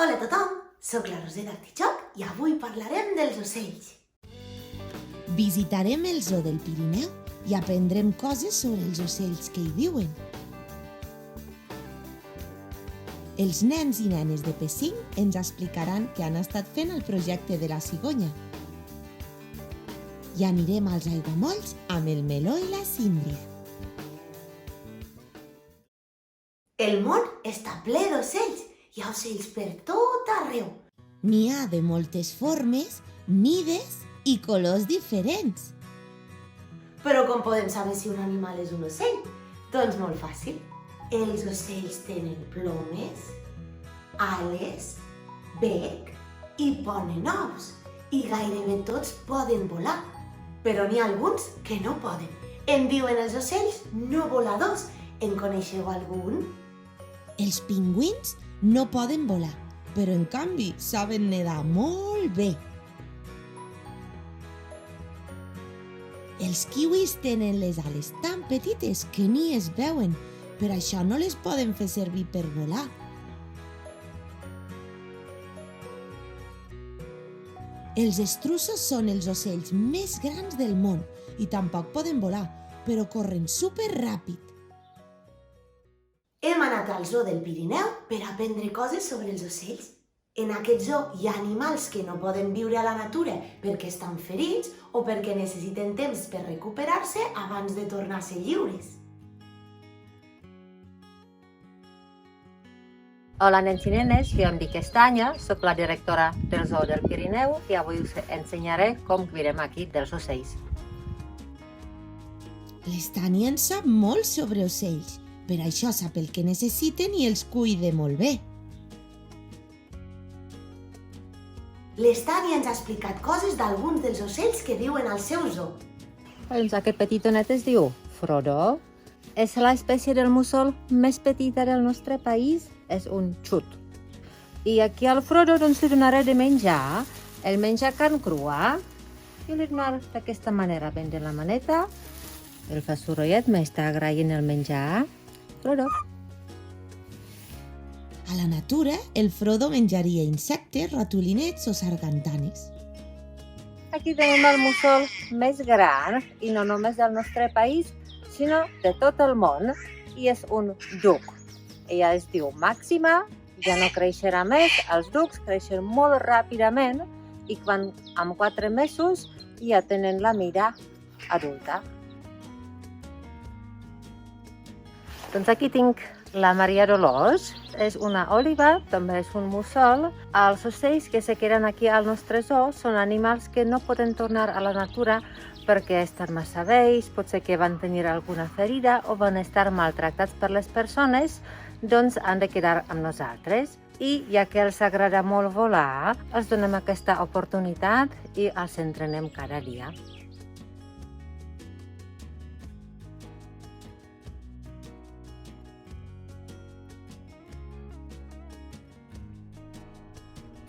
Hola a tothom, soc la Roser d'Artitxoc i avui parlarem dels ocells. Visitarem el zoo del Pirineu i aprendrem coses sobre els ocells que hi viuen. Els nens i nenes de P5 ens explicaran què han estat fent al projecte de la cigonya. I anirem als aiguamolls amb el Meló i la Síndria. El món està ple d'ocells. Hi ha ocells per tot arreu. N'hi ha de moltes formes, mides i colors diferents. Però com podem saber si un animal és un ocell? Doncs molt fàcil. Els ocells tenen plomes, ales, bec i ponen ous. I gairebé tots poden volar. Però n'hi ha alguns que no poden. En diuen els ocells no voladors. En coneixeu algun? Els pingüins no poden volar, però en canvi saben nedar molt bé. Els kiwis tenen les ales tan petites que ni es veuen, per això no les poden fer servir per volar. Els estruços són els ocells més grans del món i tampoc poden volar, però corren superràpid. Hem anat al zoo del Pirineu per aprendre coses sobre els ocells. En aquest zoo hi ha animals que no poden viure a la natura perquè estan ferits o perquè necessiten temps per recuperar-se abans de tornar a ser lliures. Hola nens i nenes, jo em dic Estanya, soc la directora del Zoo del Pirineu i avui us ensenyaré com cuidem aquí dels ocells. L'Estània en sap molt sobre ocells, per això sap el que necessiten i els cuida molt bé. L'Estània ens ha explicat coses d'alguns dels ocells que viuen al seu zoo. Doncs aquest petitonet es diu Frodo. És l'espècie del mussol més petita del nostre país, és un xut. I aquí al Frodo doncs, li donaré de menjar. El menja carn crua i li donaré d'aquesta manera, ben de la maneta. El fa sorollet, m'està agraint el menjar. Frodo. A la natura, el Frodo menjaria insectes, ratolinets o sargantanes. Aquí tenim el mussol més gran, i no només del nostre país, sinó de tot el món, i és un duc. Ella es diu Màxima, ja no creixerà més, els ducs creixen molt ràpidament i quan amb 4 mesos ja tenen la mida adulta. Doncs aquí tinc la Maria Dolors, és una òliba, també és un mussol. Els ocells que se queden aquí al nostre zoo són animals que no poden tornar a la natura perquè estan massa vells, potser que van tenir alguna ferida o van estar maltractats per les persones, doncs han de quedar amb nosaltres. I ja que els agrada molt volar, els donem aquesta oportunitat i els entrenem cada dia.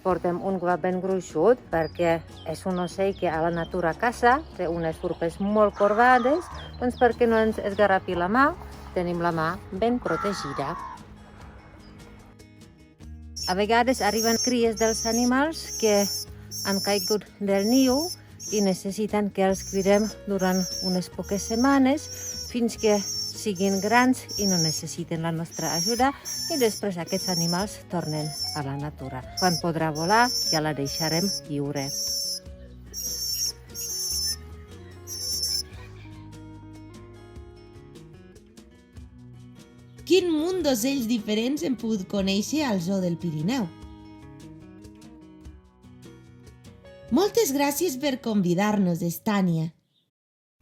Portem un guant ben gruixut perquè és un ocell que a la natura caça, té unes urpes molt corbades, doncs perquè no ens esgarrapi la mà, tenim la mà ben protegida. A vegades arriben cries dels animals que han caigut del niu i necessiten que els cuidem durant unes poques setmanes fins que siguin grans i no necessiten la nostra ajuda i després aquests animals tornen a la natura. Quan podrà volar ja la deixarem lliure. Quin munt d'ocells diferents hem pogut conèixer al zoo del Pirineu. Moltes gràcies per convidar-nos, Estània.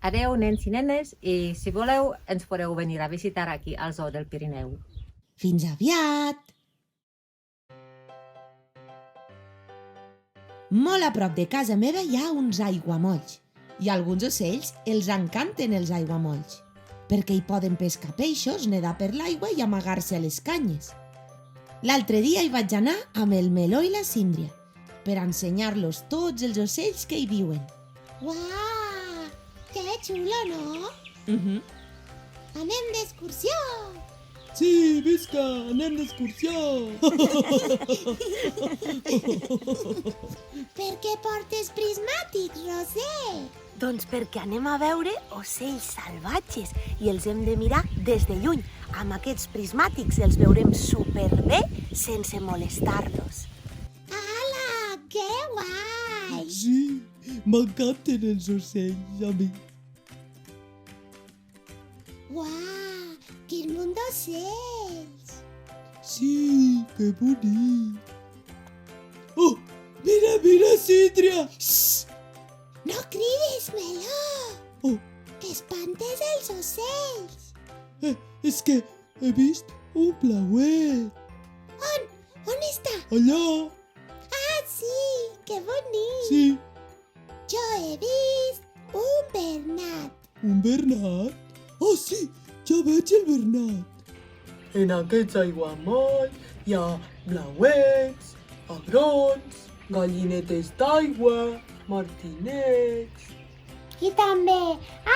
Adeu, nens i nenes, i si voleu ens podeu venir a visitar aquí al Zoo del Pirineu. Fins aviat! Molt a prop de casa meva hi ha uns aiguamolls i alguns ocells els encanten els aiguamolls perquè hi poden pescar peixos, nedar per l'aigua i amagar-se a les canyes. L'altre dia hi vaig anar amb el Meló i la Síndria per ensenyar-los tots els ocells que hi viuen. Uau! Que xulo, no? Anem d'excursió! Sí, visca, anem d'excursió! Per què portes prismàtics, Roser? Doncs perquè anem a veure ocells salvatges i els hem de mirar des de lluny. Amb aquests prismàtics els veurem superbé sense molestar-los. Ala, que guai! Sí, m'encanten els ocells, a mi. Uau, quin munt d'ocells! Sí, que bonic. Oh, mira, Síndria! Xxxt! No cridis, Meló! Oh, Que espantes els ocells! és que he vist un blauet. On està? Allà, Ah, sí, que bonic! sí, Jo he vist un bernat. un bernat. Oh, sí, ja veig el bernat. En aquests aiguamolls hi ha blauets, agrons, gallinetes d'aigua, martinets... I també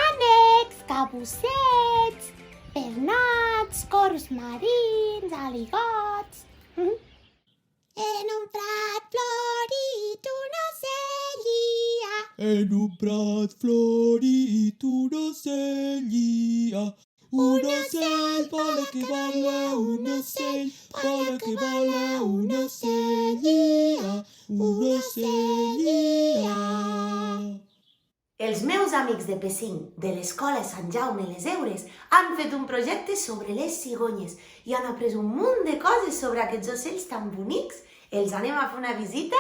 ànecs, cabussets, bernats, coros marins, aligots. En un prat florit un ocell hi ha. En un prat florit un ocell hi ha. Un ocell vola que vola, un ocell vola que vola, un ocell hi ha, un ocell hi ha. Els meus amics de Pessiny, de l'Escola Sant Jaume Les Heures, han fet un projecte sobre les cigonyes i han après un munt de coses sobre aquests ocells tan bonics. Els anem a fer una visita?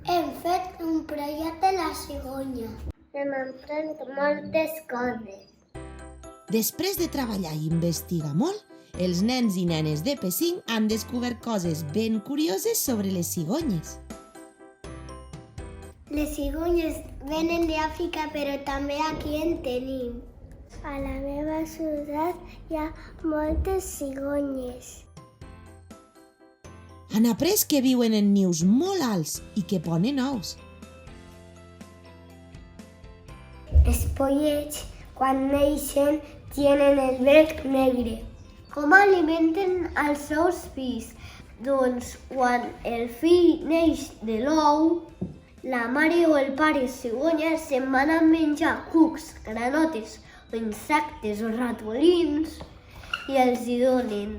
Hem fet un projecte de la cigonya. Hem après moltes coses. Després de treballar i investigar molt, els nens i nenes de Pessiny han descobert coses ben curioses sobre les cigonyes. Les cigonyes venen d'Àfrica, però també aquí en tenim. A la meva ciutat hi ha moltes cigonyes. Han après que viuen en nius molt alts i que ponen ous. Els pollets, quan neixen, tenen el bec negre. Com alimenten els seus fills? Doncs quan el fill neix de l'ou, la mare o el pare cigonya se'n van a menjar cucs, granotes o insectes o ratolins i els hi donen.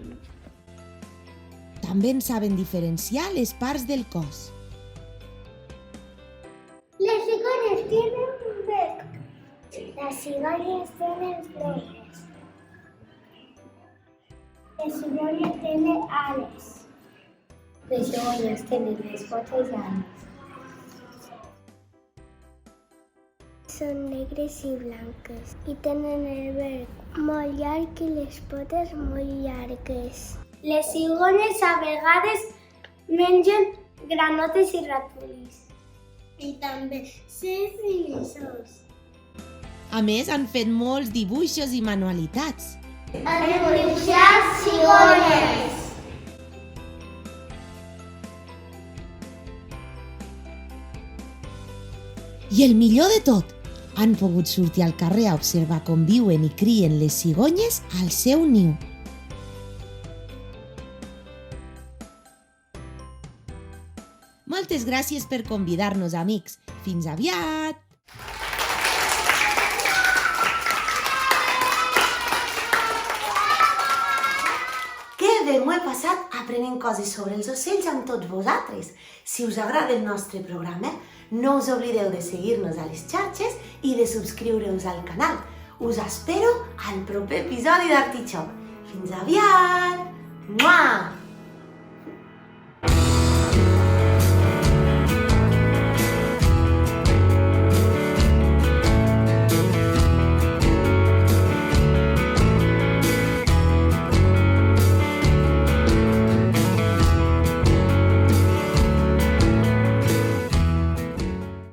També en saben diferenciar les parts del cos. Les cigonyes tenen un bec. Les cigonyes tenen plomes. Les cigonyes tenen ales. Les cigonyes tenen les potes llargues. Són negres i blanques i tenen el bec molt llarg i les potes molt llargues. Les cigonyes a vegades mengen granotes i ratolins. I també serps i lluçons. A més, han fet molts dibuixos i manualitats. Han dibuixat cigonyes. I el millor de tot, han pogut sortir al carrer a observar com viuen i crien les cigonyes al seu niu. Moltes gràcies per convidar-nos, amics. Fins aviat! Que bé m'ho he passat aprenent coses sobre els ocells amb tots vosaltres. Si us agrada el nostre programa, no us oblideu de seguir-nos a les xarxes i de subscriure-us al canal. Us espero al proper episodi d'Artitxoc. Fins aviat! Mua!